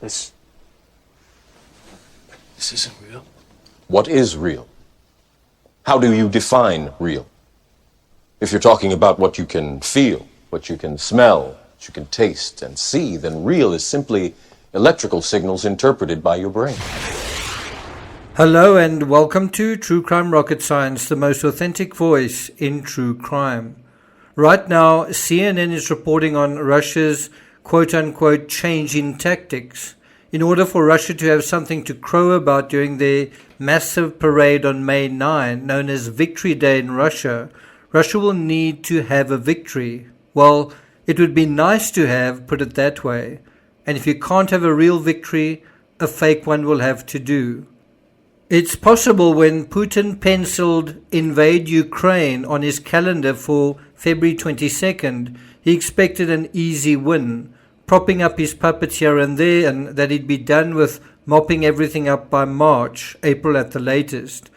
This isn't real. What is real? How do you define real? If you're talking about what you can feel, what you can smell, what you can taste and see, then real is simply electrical signals interpreted by your brain. Hello and welcome to True Crime Rocket Science, the most authentic voice in true crime. Right now, CNN is reporting on Russia's quote-unquote change in tactics. In order for Russia to have something to crow about during their massive parade on May 9, known as Victory Day in Russia, Russia will need to have a victory. Well, it would be nice to have, put it that way. And if you can't have a real victory, a fake one will have to do. It's possible when Putin penciled invade Ukraine on his calendar for February 22nd, he expected an easy win, propping up his puppets here and there, and that he'd be done with mopping everything up by March, April at the latest.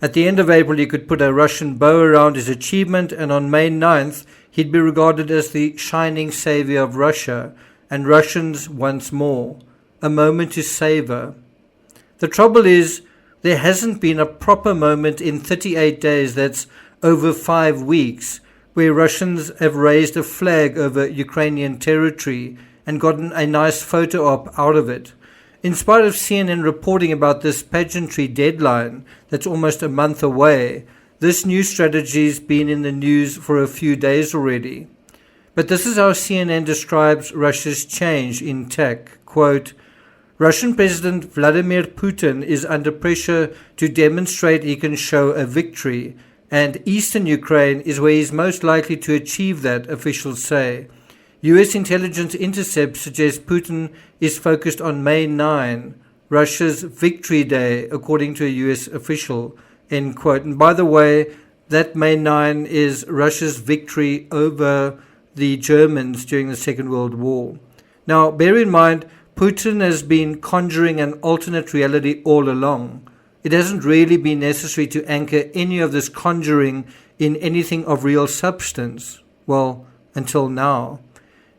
At the end of April, he could put a Russian bow around his achievement, and on May 9th, he'd be regarded as the shining savior of Russia, and Russians once more. A moment to savor. The trouble is, there hasn't been a proper moment in 38 days, that's over 5 weeks, where Russians have raised a flag over Ukrainian territory and gotten a nice photo op out of it. In spite of CNN reporting about this pageantry deadline that's almost a month away, this new strategy's been in the news for a few days already. But this is how CNN describes Russia's change in tack. Quote, Russian President Vladimir Putin is under pressure to demonstrate he can show a victory, and eastern Ukraine is where he is most likely to achieve that, officials say. US intelligence intercepts suggest Putin is focused on May 9, Russia's Victory Day, according to a US official, end quote. And by the way, that May 9 is Russia's victory over the Germans during the Second World War. Now, bear in mind, Putin has been conjuring an alternate reality all along. It hasn't really been necessary to anchor any of this conjuring in anything of real substance. Well, until now.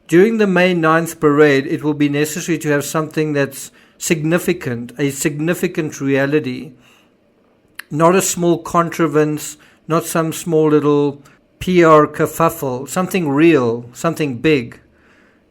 During the May 9th parade, it will be necessary to have something that's significant, a significant reality. Not a small contrivance, not some small little PR kerfuffle, something real, something big.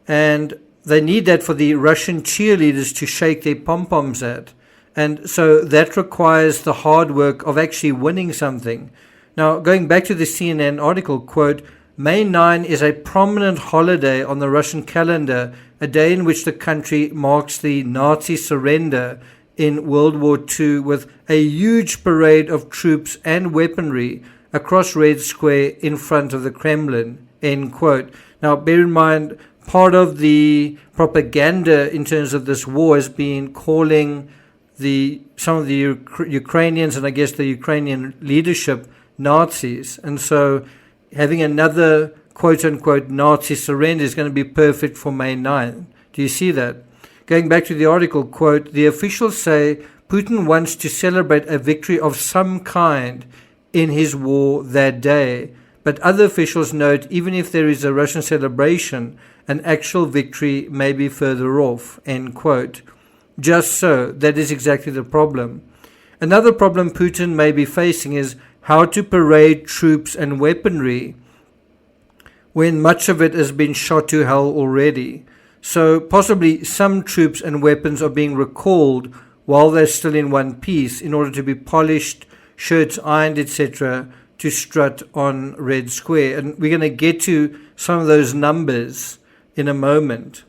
And they need that for the Russian cheerleaders to shake their pom-poms at. And so that requires the hard work of actually winning something. Now, going back to the CNN article, quote, May 9 is a prominent holiday on the Russian calendar, a day in which the country marks the Nazi surrender in World War II with a huge parade of troops and weaponry across Red Square in front of the Kremlin, end quote. Now, bear in mind, part of the propaganda in terms of this war has been calling some of the Ukrainians and I guess the Ukrainian leadership Nazis. And so having another quote-unquote Nazi surrender is going to be perfect for May 9. Do you see that? Going back to the article, quote, the officials say Putin wants to celebrate a victory of some kind in his war that day. But other officials note even if there is a Russian celebration, an actual victory may be further off, end quote. Just so, that is exactly the problem. Another problem Putin may be facing is how to parade troops and weaponry when much of it has been shot to hell already. So possibly some troops and weapons are being recalled while they're still in one piece in order to be polished, shirts ironed, etc., to strut on Red Square. And we're going to get to some of those numbers in a moment.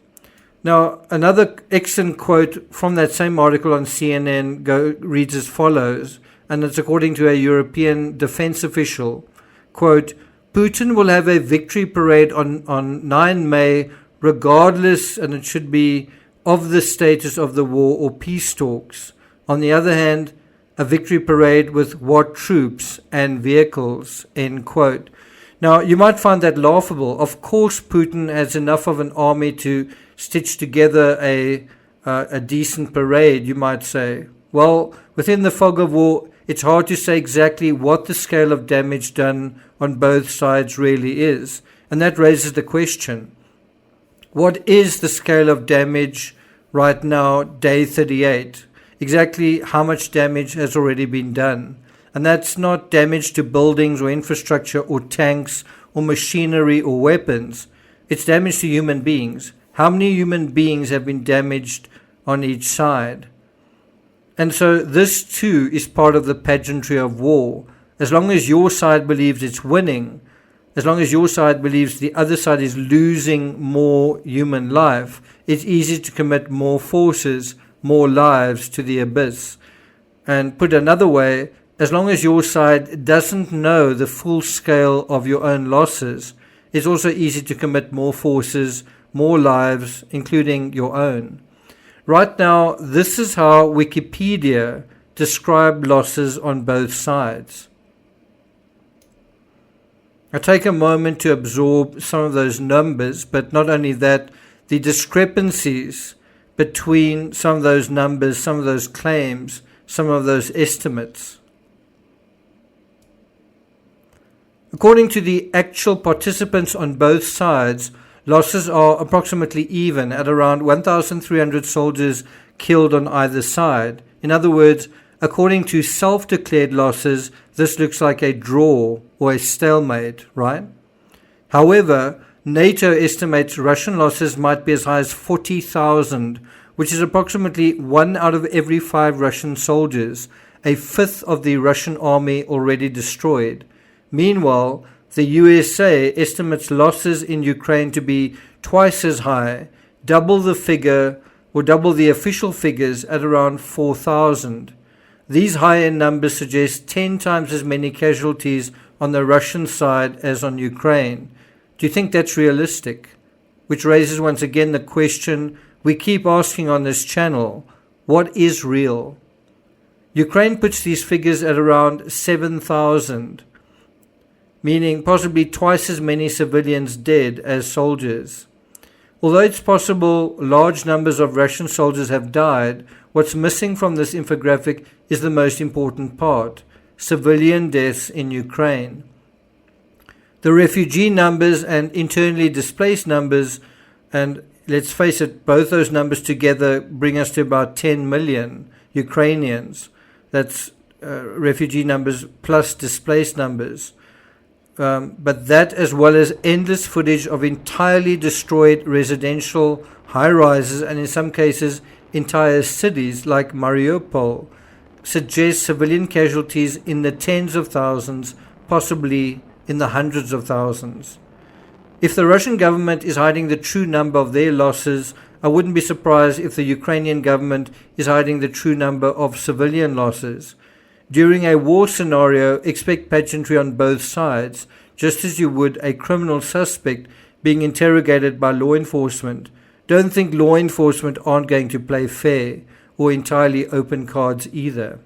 Now, another excellent quote from that same article on CNN reads as follows, and it's according to a European defense official, quote, Putin will have a victory parade on 9 May regardless, and it should be, of the status of the war or peace talks. On the other hand, a victory parade with what troops and vehicles, end quote. Now, you might find that laughable. Of course, Putin has enough of an army to stitch together a decent parade, you might say. Well, within the fog of war, it's hard to say exactly what the scale of damage done on both sides really is. And that raises the question, what is the scale of damage right now, day 38. Exactly how much damage has already been done. And that's not damage to buildings or infrastructure or tanks or machinery or weapons. It's damage to human beings. How many human beings have been damaged on each side? And so this too is part of the pageantry of war. As long as your side believes it's winning, as long as your side believes the other side is losing more human life, it's easy to commit more forces, more lives to the abyss. And put another way, as long as your side doesn't know the full scale of your own losses, it's also easy to commit more forces, more lives, including your own. Right now, this is how Wikipedia describes losses on both sides. I take a moment to absorb some of those numbers, but not only that, the discrepancies between some of those numbers, some of those claims, some of those estimates. According to the actual participants on both sides, losses are approximately even at around 1,300 soldiers killed on either side. In other words, according to self-declared losses, this looks like a draw or a stalemate, right? However, NATO estimates Russian losses might be as high as 40,000, which is approximately 1 out of every 5 Russian soldiers, a fifth of the Russian army already destroyed. Meanwhile, the USA estimates losses in Ukraine to be twice as high, double the figure or double the official figures at around 4,000. These higher numbers suggest 10 times as many casualties on the Russian side as on Ukraine. Do you think that's realistic? Which raises once again the question we keep asking on this channel, what is real? Ukraine puts these figures at around 7,000. Meaning possibly twice as many civilians dead as soldiers. Although it's possible large numbers of Russian soldiers have died, what's missing from this infographic is the most important part: civilian deaths in Ukraine. The refugee numbers and internally displaced numbers, and let's face it, both those numbers together bring us to about 10 million Ukrainians. That's refugee numbers plus displaced numbers. But that, as well as endless footage of entirely destroyed residential high-rises and in some cases entire cities like Mariupol, suggests civilian casualties in the tens of thousands, possibly in the hundreds of thousands. If the Russian government is hiding the true number of their losses, I wouldn't be surprised if the Ukrainian government is hiding the true number of civilian losses. During a war scenario, expect pageantry on both sides, just as you would a criminal suspect being interrogated by law enforcement. Don't think law enforcement aren't going to play fair or entirely open cards either.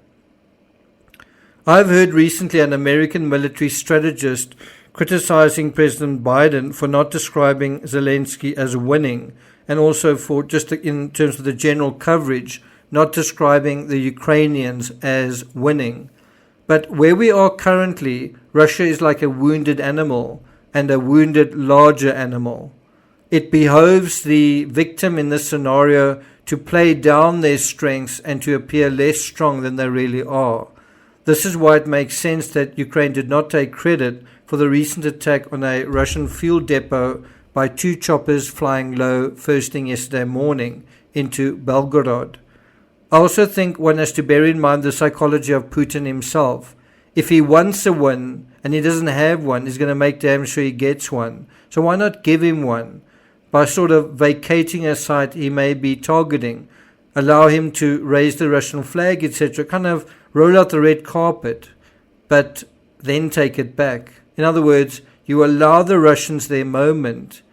I've heard recently an American military strategist criticizing President Biden for not describing Zelensky as winning, and also for, just in terms of the general coverage, not describing the Ukrainians as winning. But where we are currently, Russia is like a wounded animal, and a wounded larger animal. It behoves the victim in this scenario to play down their strengths and to appear less strong than they really are. This is why it makes sense that Ukraine did not take credit for the recent attack on a Russian fuel depot by 2 choppers flying low first thing yesterday morning into Belgorod. I also think one has to bear in mind the psychology of Putin himself. If he wants a win and he doesn't have one, he's going to make damn sure he gets one. So why not give him one? By sort of vacating a site he may be targeting, allow him to raise the Russian flag, etc., kind of roll out the red carpet, but then take it back. In other words, you allow the Russians their moment.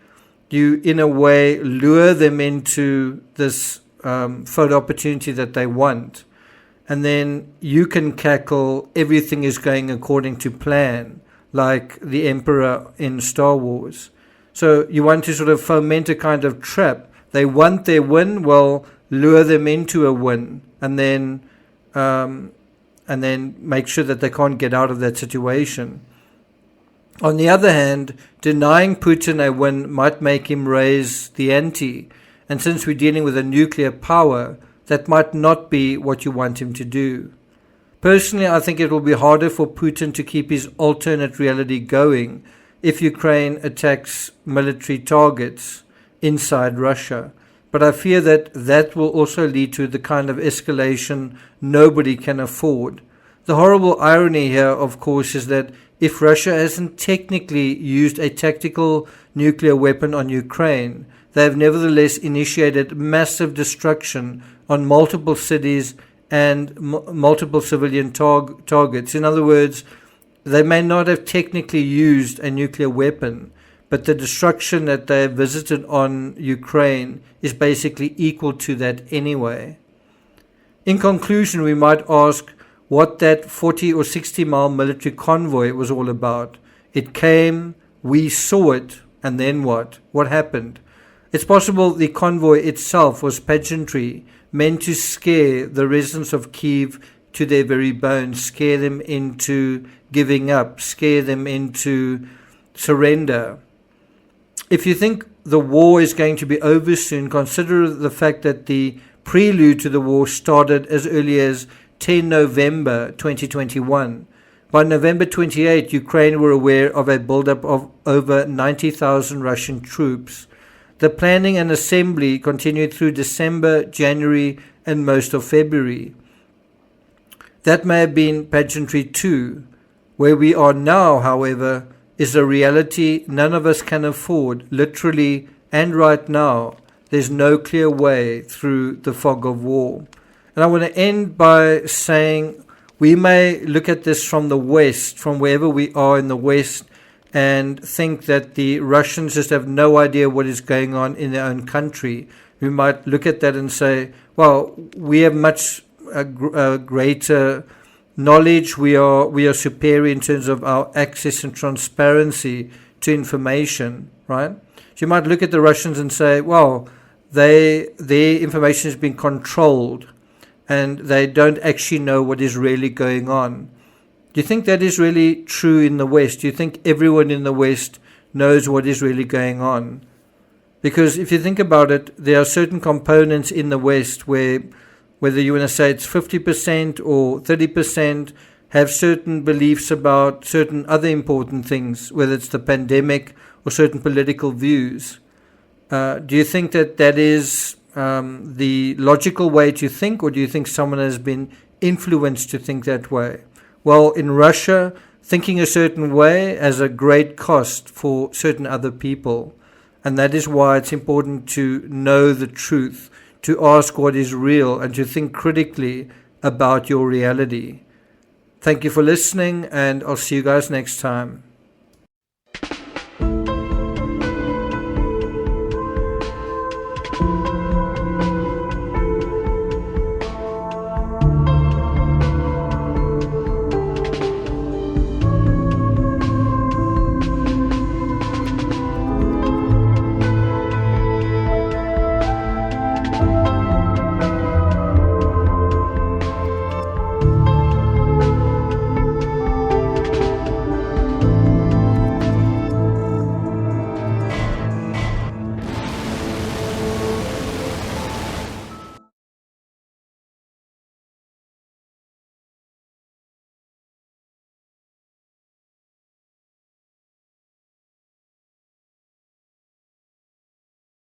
You, in a way, lure them into this photo opportunity that they want. And then you can cackle, everything is going according to plan, like the Emperor in Star Wars. So you want to sort of foment a kind of trap. They want their win, well, lure them into a win, and then make sure that they can't get out of that situation. On the other hand, denying Putin a win might make him raise the ante And since we're dealing with a nuclear power, that might not be what you want him to do. Personally, I think it will be harder for Putin to keep his alternate reality going if Ukraine attacks military targets inside Russia. But I fear that that will also lead to the kind of escalation nobody can afford. The horrible irony here, of course, is that if Russia hasn't technically used a tactical nuclear weapon on Ukraine, they have nevertheless initiated massive destruction on multiple cities and multiple civilian targets. In other words, they may not have technically used a nuclear weapon, but the destruction that they have visited on Ukraine is basically equal to that anyway. In conclusion, we might ask what that 40 or 60 mile military convoy was all about. It came, we saw it, and then what? What happened? It's possible the convoy itself was pageantry, meant to scare the residents of Kyiv to their very bones, scare them into giving up, scare them into surrender. If you think the war is going to be over soon, consider the fact that the prelude to the war started as early as 10 November 2021. By November 28, Ukraine were aware of a buildup of over 90,000 Russian troops. The planning and assembly continued through December, January, and most of February. That may have been pageantry too. Where we are now, however, is a reality none of us can afford, literally and right now. There's no clear way through the fog of war. And I want to end by saying we may look at this from the West, from wherever we are in the West, and think that the Russians just have no idea what is going on in their own country. We might look at that and say, well, we have much greater knowledge. We are superior in terms of our access and transparency to information, right? So you might look at the Russians and say, well, their information has been controlled and they don't actually know what is really going on. Do you think that is really true in the West? Do you think everyone in the West knows what is really going on? Because if you think about it, there are certain components in the West where, whether you want to say it's 50% or 30%, have certain beliefs about certain other important things, whether it's the pandemic or certain political views. Do you think that that is the logical way to think, or do you think someone has been influenced to think that way? Well, in Russia, thinking a certain way has a great cost for certain other people. And that is why it's important to know the truth, to ask what is real, and to think critically about your reality. Thank you for listening, and I'll see you guys next time.